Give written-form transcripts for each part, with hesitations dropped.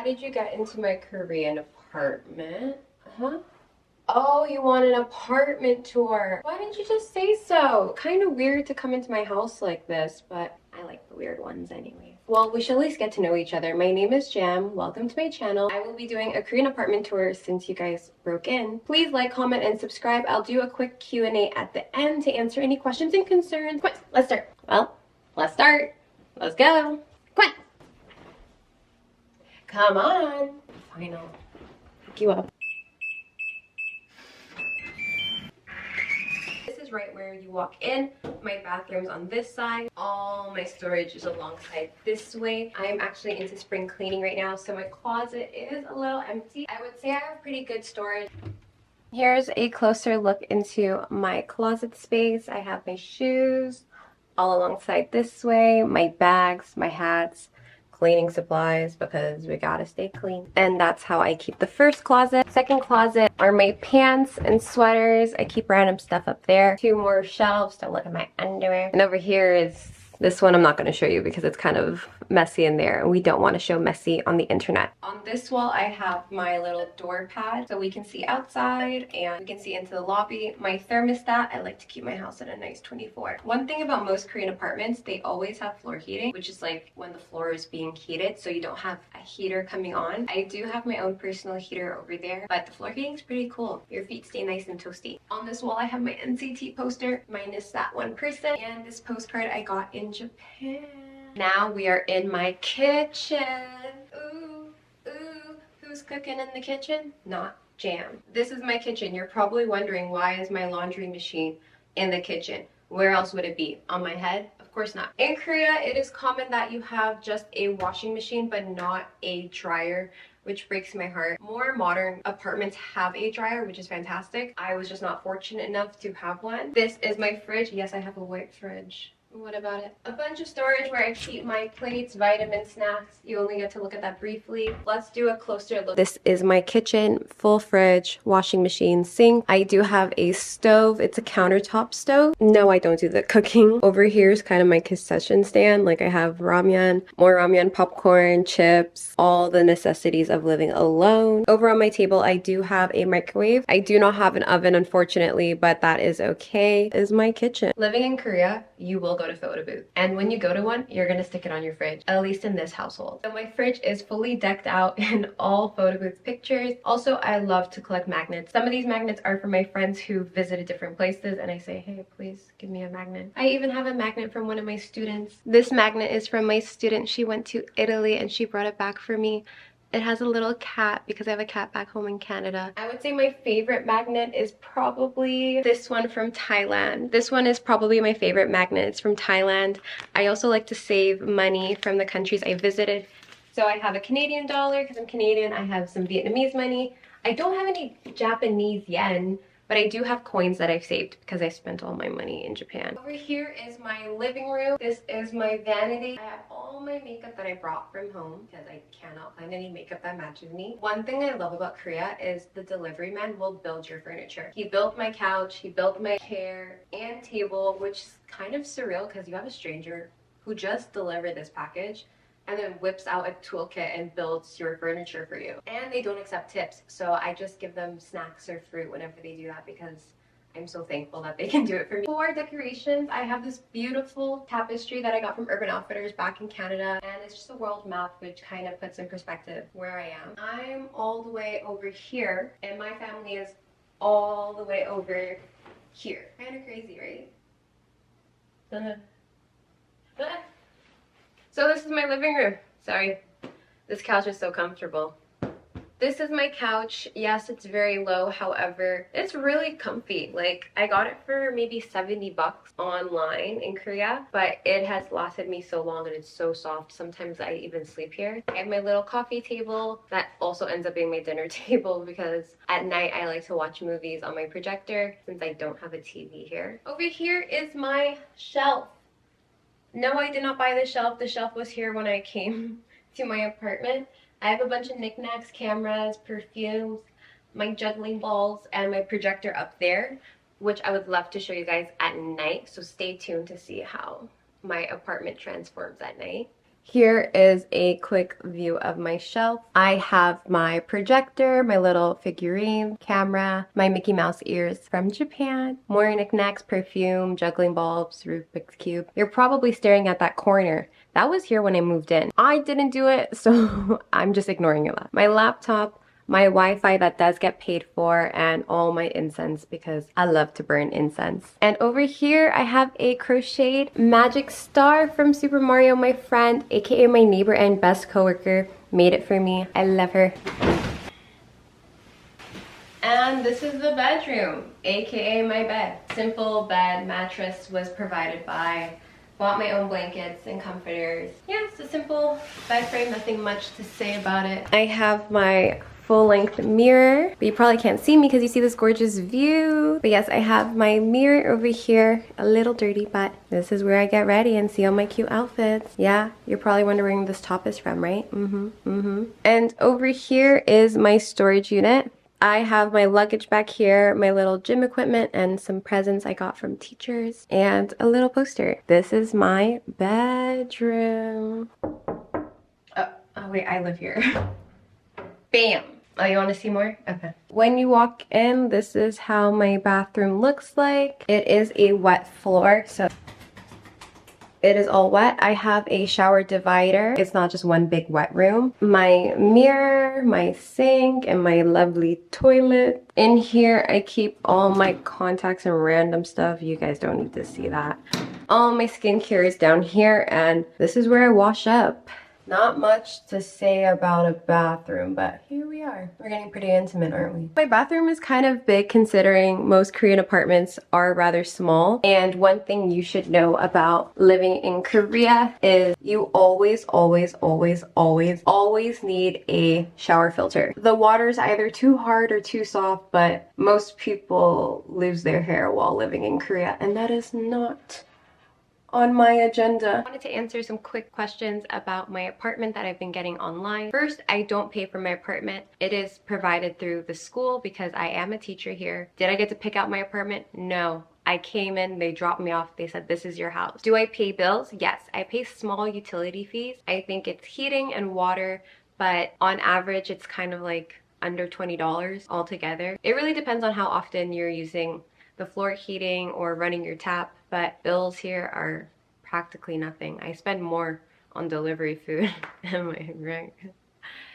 did you get into my Korean apartment? Huh? Oh, you want an apartment tour. Why didn't you just say so? Kind of weird to come into my house like this, but I like the weird ones anyway. Well, we should at least get to know each other. My name is Jam. Welcome to my channel. I will be doing a Korean apartment tour since you guys broke in. Please like, comment, and subscribe. I'll do a quick Q&A at the end to answer any questions and concerns. Come on, let's start. Well, let's start. Let's go. Come on. Come on. Fine, I'll pick you up. This is right where you walk in. My bathroom's on this side. All my storage is alongside this way. I'm actually into spring cleaning right now, so my closet is a little empty. I would say I have pretty good storage. Here's a closer look into my closet space. I have my shoes all alongside this way, my bags, my hats, cleaning supplies because we gotta stay clean. And that's how I keep the first closet. Second closet are my pants and sweaters. I keep random stuff up there. Two more shelves to look at my underwear. And over here is this one. I'm not going to show you because it's kind of messy in there and we don't want to show messy on the internet. On this wall I have my little door pad so we can see outside and we can see into the lobby. My thermostat, I like to keep my house at a nice 24. One thing about most Korean apartments, they always have floor heating, which is like when the floor is being heated, so you don't have a heater coming on. I do have my own personal heater over there, but the floor heating is pretty cool. Your feet stay nice and toasty. On this wall I have my NCT poster, minus that one person, and this postcard I got in Japan. Now we are in my kitchen. Ooh, ooh, who's cooking in the kitchen? Not Jam. This is my kitchen. You're probably wondering, why is my laundry machine in the kitchen? Where else would it be? On my head? Of course not. In Korea, it is common that you have just a washing machine but not a dryer, which breaks my heart. More modern apartments have a dryer, which is fantastic. I was just not fortunate enough to have one. This is my fridge. Yes, I have a white fridge. What about it? A bunch of storage where I keep my plates, vitamin snacks. You only get to look at that briefly. Let's do a closer look. This is my kitchen, full fridge, washing machine, sink. I do have a stove. It's a countertop stove. No, I don't do the cooking. Over here is kind of my concession stand. Like I have ramen, more ramen, popcorn, chips, all the necessities of living alone. Over on my table, I do have a microwave. I do not have an oven, unfortunately, but that is okay. This is my kitchen. Living in Korea, you will go to photo booth, and when you go to one, you're gonna stick it on your fridge, at least in this household. So my fridge is fully decked out in all photo booth pictures. Also, I love to collect magnets. Some of these magnets are for my friends who visited different places, and I say, hey, please give me a magnet. I even have a magnet from one of my students. This magnet is from my student. She went to Italy and she brought it back for me. It has a little cat because I have a cat back home in Canada. I would say my favorite magnet is probably this one from Thailand. This one is probably my favorite magnet. It's from Thailand. I also like to save money from the countries I visited. So I have a Canadian dollar because I'm Canadian. I have some Vietnamese money. I don't have any Japanese yen, but I do have coins that I've saved because I spent all my money in Japan. Over here is my living room. This is my vanity. I have all my makeup that I brought from home because I cannot find any makeup that matches me. One thing I love about Korea is the delivery man will build your furniture. He built my couch, he built my chair and table, which is kind of surreal because you have a stranger who just delivered this package and then whips out a toolkit and builds your furniture for you. And they don't accept tips, so I just give them snacks or fruit whenever they do that because I'm so thankful that they can do it for me. For decorations, I have this beautiful tapestry that I got from Urban Outfitters back in Canada, and it's just a world map which kind of puts in perspective where I am. I'm all the way over here, and my family is all the way over here. Kind of crazy, right? So this is my living room. Sorry, this couch is so comfortable. This is my couch. Yes, it's very low. However, it's really comfy. Like, I got it for maybe 70 bucks online in Korea, but it has lasted me so long and it's so soft. Sometimes I even sleep here. I have my little coffee table that also ends up being my dinner table because at night I like to watch movies on my projector since I don't have a TV here. Over here is my shelf. No, I did not buy the shelf. The shelf was here when I came to my apartment. I have a bunch of knickknacks, cameras, perfumes, my juggling balls, and my projector up there, which I would love to show you guys at night. So stay tuned to see how my apartment transforms at night. Here is a quick view of my shelf. I have my projector, my little figurine, camera, my Mickey Mouse ears from Japan, more knickknacks, perfume, juggling bulbs, Rubik's Cube. You're probably staring at that corner. That was here when I moved in. I didn't do it, so I'm just ignoring it. My laptop, my Wi-Fi that does get paid for, and all my incense because I love to burn incense. And over here I have a crocheted magic star from Super Mario. My friend, aka my neighbor and best coworker, made it for me. I love her. And this is the bedroom, aka my bed. Simple bed, mattress was provided by. Bought my own blankets and comforters. Yeah, it's a simple bed frame, nothing much to say about it. I have my full-length mirror, but you probably can't see me because you see this gorgeous view. But yes, I have my mirror over here, a little dirty, but this is where I get ready and see all my cute outfits. Yeah, you're probably wondering where this top is from, right? And over here is my storage unit. I have my luggage back here, my little gym equipment, and some presents I got from teachers, and a little poster. This is my bedroom. Oh wait, I live here. Bam! Oh, you want to see more? Okay. When you walk in, this is how my bathroom looks like. It is a wet floor, so it is all wet. I have a shower divider. It's not just one big wet room. My mirror, my sink, and my lovely toilet. In here, I keep all my contacts and random stuff. You guys don't need to see that. All my skincare is down here, and this is where I wash up. Not much to say about a bathroom, but here we are. We're getting pretty intimate, aren't we? My bathroom is kind of big considering most Korean apartments are rather small. And one thing you should know about living in Korea is you always need a shower filter. The water is either too hard or too soft, but most people lose their hair while living in Korea, and that is not on my agenda. I wanted to answer some quick questions about my apartment that I've been getting online. First, I don't pay for my apartment. It is provided through the school because I am a teacher here. Did I get to pick out my apartment? No. I came in, they dropped me off, they said, this is your house. Do I pay bills? Yes, I pay small utility fees. I think it's heating and water, but on average, it's kind of like under $20 altogether. It really depends on how often you're using the floor heating or running your tap, but bills here are practically nothing. I spend more on delivery food and my rent.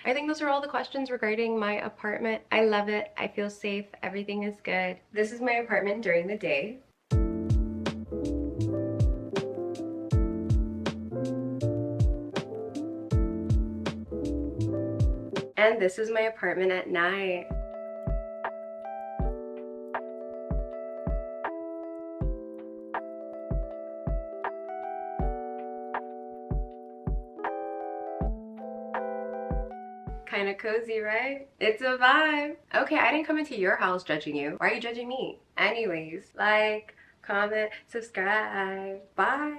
I think those are all the questions regarding my apartment. I love it. I feel safe. Everything is good. This is my apartment during the day. And this is my apartment at night. Kind of cozy, right? It's a vibe. Okay, I didn't come into your house judging you. Why are you judging me? Anyways, like, comment, subscribe. Bye.